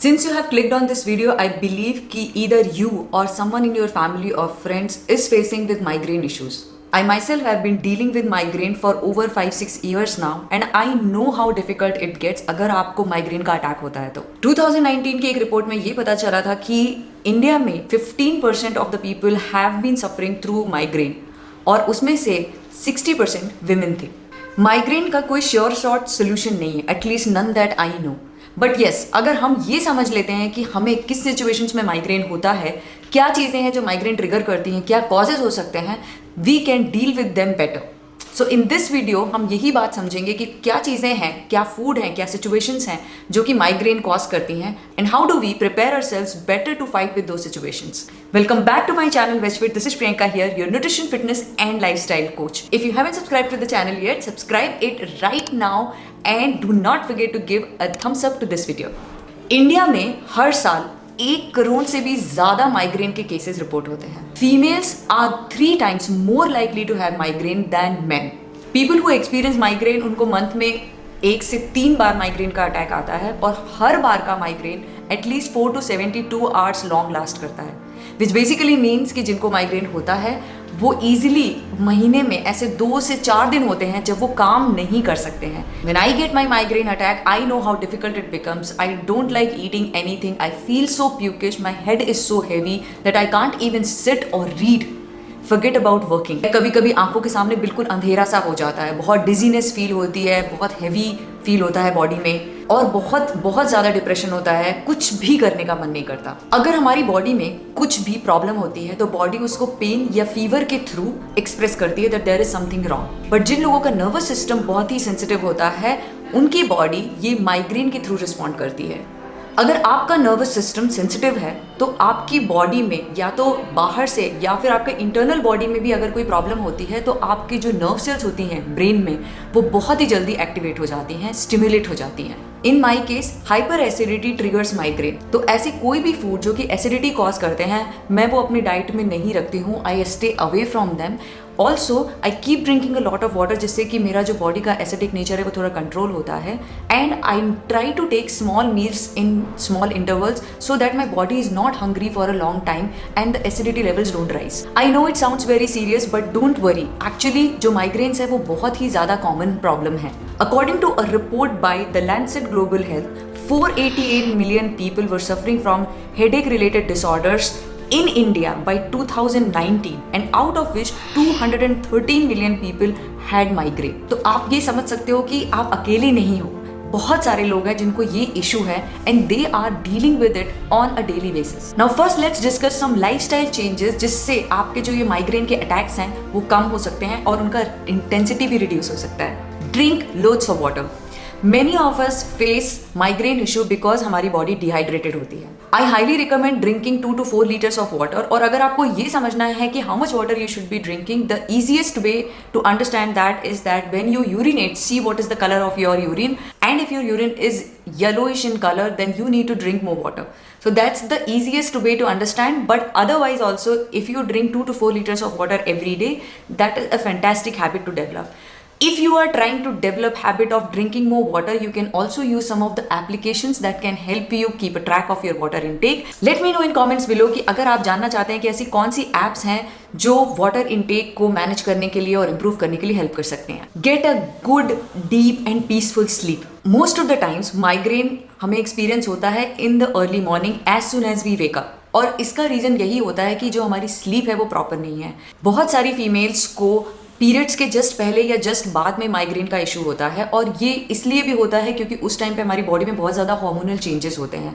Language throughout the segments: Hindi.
Since you have clicked on this video, I believe कि either you or someone in your family or friends is facing with migraine issues. I myself have been dealing with migraine for over 5-6 years now and I know how difficult it gets अगर आपको migraine का अटैक होता है तो 2019 की एक रिपोर्ट में ये पता चला था कि इंडिया में 15% of the people have been suffering through migraine और उसमें से 60% women थे। माइग्रेन का कोई श्योर शॉर्ट सोल्यूशन नहीं है, at least none that I know. But yes, अगर हम ये समझ लेते हैं कि हमें किस सिचुएशंस में माइग्रेन होता है, क्या चीज़ें हैं जो माइग्रेन ट्रिगर करती हैं, क्या कॉजेज हो सकते हैं, we can deal with them better. So in this video हम यही बात समझेंगे कि क्या चीज़ें हैं, क्या फूड हैं, क्या सिचुएशंस हैं जो कि माइग्रेन कॉज करती हैं and how do we prepare ourselves better to fight with those situations. Welcome back to my channel Westfit. This is Priyanka here, your nutrition, fitness and lifestyle coach. If you haven't subscribed to the channel yet, subscribe it right now and do not forget to give a thumbs up to this video. India में हर साल 1 करोड़ से भी ज्यादा माइग्रेन के केसेस रिपोर्ट होते हैं। Females are 3 times more likely to have migraine than men. People who experience migraine, उनको मंथ में 1 से 3 बार माइग्रेन का अटैक आता है और हर बार का migraine at least 4 to 72 hours long last करता है, विच बेसिकली मीन्स कि जिनको माइग्रेन होता है वो ईजिली महीने में ऐसे 2 से 4 दिन होते हैं जब वो काम नहीं कर सकते हैं। When I get my migraine attack, I know how difficult it becomes. I don't like eating anything. I feel so pukish. My head is so heavy that I can't even sit or read. Forget about working. कभी कभी आंखों के सामने बिल्कुल अंधेरा सा हो जाता है, बहुत डिजीनेस फील होती है, बहुत हैवी फील होता है बॉडी में और बहुत ज़्यादा डिप्रेशन होता है, कुछ भी करने का मन नहीं करता। अगर हमारी बॉडी में कुछ भी प्रॉब्लम होती है तो बॉडी उसको पेन या फीवर के थ्रू एक्सप्रेस करती है that there is something wrong. But जिन लोगों का नर्वस सिस्टम बहुत ही सेंसिटिव होता है, उनकी बॉडी ये माइग्रेन के थ्रू रिस्पॉन्ड करती है। अगर आपका नर्वस सिस्टम सेंसिटिव है तो आपकी बॉडी में या तो बाहर से या फिर आपके इंटरनल बॉडी में भी अगर कोई प्रॉब्लम होती है तो आपकी जो नर्व सेल्स होती हैं ब्रेन में वो बहुत ही जल्दी एक्टिवेट हो जाती हैं, स्टिमुलेट हो जाती हैं। In my case hyper acidity triggers migraine. तो ऐसे कोई भी फूड जो कि एसिडिटी कॉज करते हैं मैं वो अपनी डाइट में नहीं रखती हूँ। I stay away from them. Also I keep drinking a lot of water जिससे कि मेरा जो बॉडी का एसिडिक नेचर है वो थोड़ा कंट्रोल होता है। And I try to take small meals in small intervals so that my body is not hungry for a long time and the acidity levels don't rise. I know it sounds very serious but don't worry, actually जो माइग्रेन्स है वो बहुत ही ज़्यादा कॉमन प्रॉब्लम है। According to a report by the Lancet global health, 488 million people were suffering from headache related disorders in India by 2019 and out of which 213 million people had migraine. तो आप ये समझ सकते हो कि आप अकेले नहीं हो, बहुत सारे लोग हैं जिनको ये इशू है and they are dealing with it on a daily basis. Now first let's discuss some lifestyle changes जिससे आपके जो ये माइग्रेन के अटैक्स हैं वो कम हो सकते हैं और उनका इंटेंसिटी भी रिड्यूस हो सकता है। Drink loads of water. Many of us face migraine issue because हमारी बॉडी डिहाइड्रेटेड होती है। I highly recommend drinking 2 to 4 liters of water। और अगर आपको ये समझना है कि how much water you should be drinking, the easiest way to understand that is that when you urinate, see what is the color of your urine, and if your urine is yellowish in color, then you need to drink more water. So that's the easiest way to understand. But otherwise also, if you drink 2 to 4 liters of water every day, that is a fantastic habit to develop. If you are trying to develop habit of drinking more water, you can also use some of the applications that can help you keep a track of your water intake. Let me know in comments below कि अगर आप जानना चाहते हैं कि ऐसी कौन सी apps हैं जो water intake को manage करने के लिए और improve करने के लिए help कर सकते हैं। Get a good, deep and peaceful sleep. Most of the times migraine हमें experience होता है in the early morning as soon as we wake up. और इसका रीजन यही होता है कि जो हमारी स्लीप है वो प्रॉपर नहीं है। बहुत सारी फीमेल्स को पीरियड्स के जस्ट पहले या जस्ट बाद में माइग्रेन का इशू होता है और ये इसलिए भी होता है क्योंकि उस टाइम पे हमारी बॉडी में बहुत ज़्यादा हार्मोनल चेंजेस होते हैं।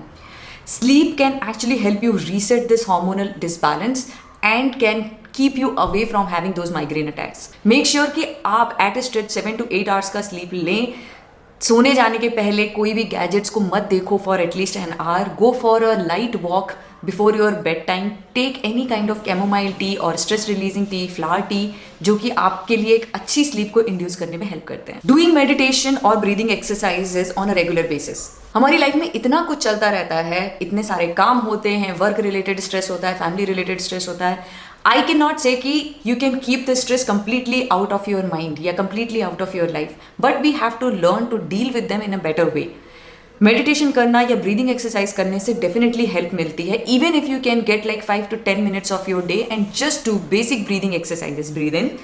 Sleep can actually help you reset this hormonal disbalance and can keep you away from having those migraine attacks. Make sure कि आप at a stretch 7 to 8 hours का स्लीप लें। सोने जाने के पहले कोई भी गैजेट्स को मत देखो for at least an hour. Go for a light walk before your bed time. Take any kind of chamomile tea और stress releasing tea, flower tea, जो कि आपके लिए एक अच्छी स्लीप को इंड्यूस करने में हेल्प करते हैं। डूइंग मेडिटेशन और breathing exercises on a regular basis. हमारी लाइफ में इतना कुछ चलता रहता है, इतने सारे काम होते हैं, वर्क रिलेटेड स्ट्रेस होता है, फैमिली रिलेटेड स्ट्रेस होता है। I cannot say कि you can keep the stress completely out of your mind या completely out of your life, but we have to learn to deal with them in a better way. Meditation करना या ब्रीदिंग एक्सरसाइज करने से डेफिनेटली हेल्प मिलती है. Even if you can get like 5 to 10 minutes of your day and just do basic breathing exercises. Breathe in,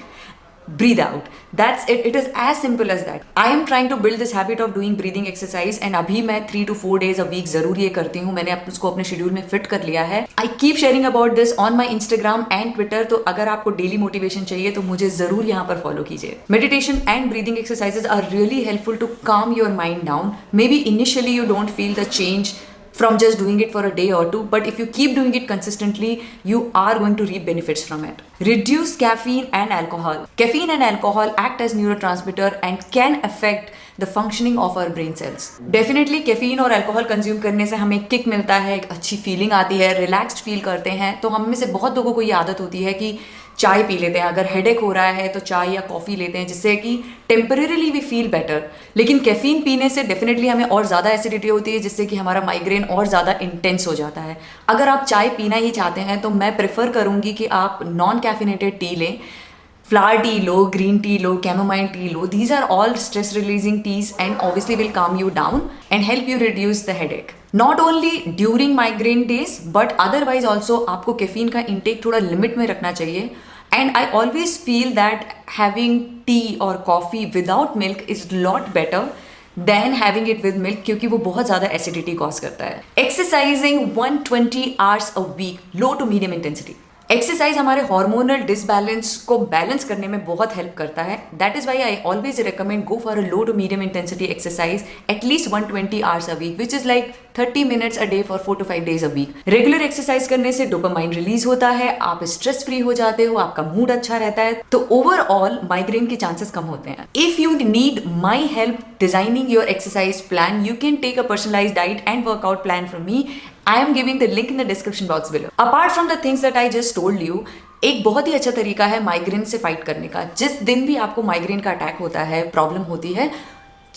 breathe out. That's it. It is as simple as that. I am trying to build this habit of doing breathing exercise and अभी मैं 3 to 4 days a week जरूर ये करती हूँ. मैंने उसको अपने शेड्यूल में फिट कर लिया है. I keep sharing about this on my Instagram and Twitter. तो अगर आपको डेली मोटिवेशन चाहिए तो मुझे जरूर यहाँ पर फॉलो कीजिए. Meditation and breathing exercises are really helpful to calm your mind down. Maybe initially you don't feel the change from just doing it for a day or two, but if you keep doing it consistently, you are going to reap benefits from it. Reduce caffeine and alcohol. Caffeine and alcohol act as neurotransmitter and can affect the functioning of our brain cells. Definitely caffeine और alcohol consume करने से हमें किक मिलता है, एक अच्छी फीलिंग आती है, रिलैक्स्ड फील करते हैं. तो हम में से बहुत लोगों को ये आदत होती है कि चाय पी लेते हैं. अगर हेडेक हो रहा है तो चाय या कॉफ़ी लेते हैं जिससे कि टेम्परेरीली वी फील बेटर. लेकिन कैफीन पीने से डेफिनेटली हमें और ज़्यादा एसिडिटी होती है जिससे कि हमारा माइग्रेन और ज़्यादा इंटेंस हो जाता है. अगर आप चाय पीना ही चाहते हैं तो मैं प्रेफर करूँगी कि आप नॉन कैफिनेटेड टी लें. फ्लावर टी लो, ग्रीन टी लो, कैमोमाइल टी लो. These are all stress releasing teas and obviously will calm you down and help you reduce the headache. Not only during migraine days but otherwise also आपको कैफीन का इंटेक थोड़ा लिमिट में रखना चाहिए. And I always feel that having tea or coffee without milk is lot better than having it with milk क्योंकि वो बहुत ज़्यादा एसिडिटी कॉज करता है. Exercising 120 hours a week, low to medium intensity. Exercise हमारे हार्मोनल डिसबैलेंस को बैलेंस करने में बहुत हेल्प करता है. That is why I always recommend go for a low to medium intensity exercise at least 120 hours a week, which is like 30 minutes a day for 4 to 5 days a week. Regular exercise करने से डोपामाइन रिलीज होता है, आप स्ट्रेस फ्री हो जाते हो, आपका मूड अच्छा रहता है, तो ओवरऑल माइग्रेन के चांसेस कम होते हैं. If you need my help designing your exercise plan, you can take a personalized diet and workout plan from me. I am giving the link in the description box below. Apart from the things that I just told you, एक बहुत ही अच्छा तरीका है माइग्रेन से फाइट करने का. जिस दिन भी आपको माइग्रेन का अटैक होता है, प्रॉब्लम होती है,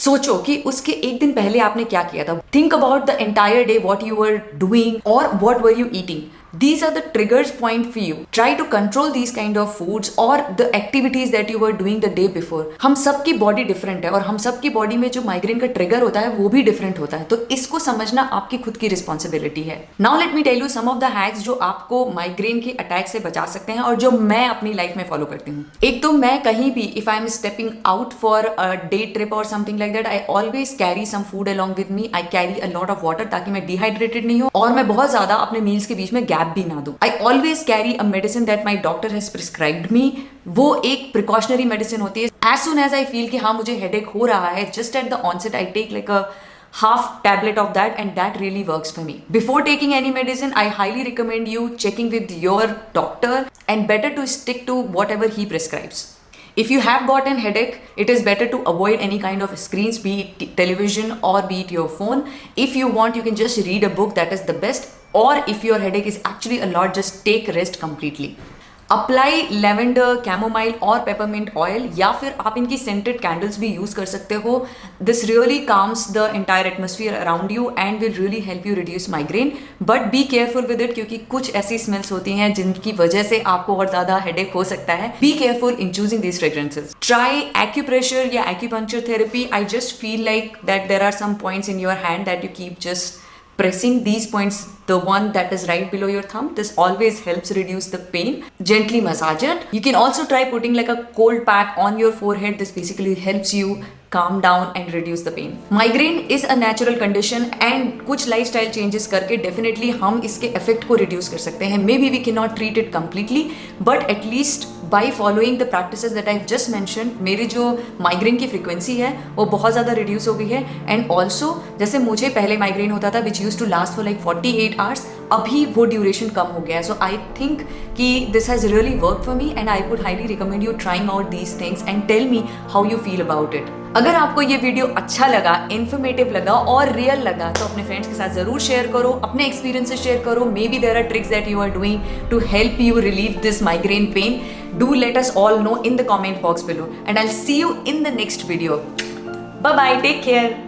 सोचो कि उसके एक दिन पहले आपने क्या किया था. Think about the entire day, what you were doing और what were you eating. These are the triggers point for you. Try to control these kind of foods or the activities that you were doing the day before. हम सबकी बॉडी डिफरेंट है और हम सबकी बॉडी में जो माइग्रेन का ट्रिगर होता है वो भी डिफरेंट होता है. तो इसको समझना आपकी खुद की रिस्पॉन्सिबिलिटी है. Now let me tell you some of the hacks जो आपको माइग्रेन के अटैक से बचा सकते हैं और जो मैं अपनी लाइफ में फॉलो करती हूँ. एक तो मैं कहीं भी if I am stepping out for a day trip और something like that, I always carry some food along with me. I carry a lot of water ताकि मैं डिहाइड्रेटेड नहीं हूँ और मैं बहुत ज्यादा अपने मील्स के बीच में गैप भी ना दूं. I always carry a medicine that my doctor has prescribed me. वो एक प्रिकॉशनरी मेडिसिन होती है. As soon as I feel कि हाँ मुझे हेडेक हो रहा है, just at the onset I take like a half tablet of that and that really works for me. Before taking any medicine, I highly recommend you checking with your doctor and better to stick to whatever he prescribes. If you have got an headache, it is better to avoid any kind of screens, be it television or be it your phone. If you want, you can just read a book, that is the best. Or if your headache is actually a lot, just take rest completely. Apply lavender, chamomile और पेपरमिंट ऑयल या फिर आप इनकी सेंटेड कैंडल्स भी यूज कर सकते हो. This really calms the entire atmosphere around you and will really help you reduce migraine. But be careful with it क्योंकि कुछ ऐसी स्मेल्स होती हैं जिनकी वजह से आपको और ज्यादा हेडेक हो सकता है. Be careful in choosing these fragrances. Try acupressure या acupuncture therapy. I just feel like that there are some points in your hand that you keep just pressing these points, the one that is right below your thumb. This always helps reduce the pain. Gently massage it. You can also try putting like a cold pack on your forehead. This basically helps you calm down and reduce the pain. Migraine is a natural condition and कुछ lifestyle changes करके definitely हम इसके effect को reduce कर सकते हैं. Maybe we cannot treat it completely, but at least by following the practices that I've just mentioned, मेरी जो migraine की frequency है वो बहुत ज़्यादा reduce हो गई है. And also जैसे मुझे पहले migraine होता था which used to last for like 48 hours, अभी वो duration कम हो गया है. So I think कि this has really worked for me and I would highly recommend you trying out these things and tell me how you feel about it. अगर आपको ये वीडियो अच्छा लगा, इन्फॉर्मेटिव लगा और रियल लगा तो अपने फ्रेंड्स के साथ जरूर शेयर करो, अपने एक्सपीरियंसेस शेयर करो. May be there are tricks that you are doing to help you relieve this migraine pain. Do let us all know in the comment box below and I'll see you in the next video. Bye bye, take care.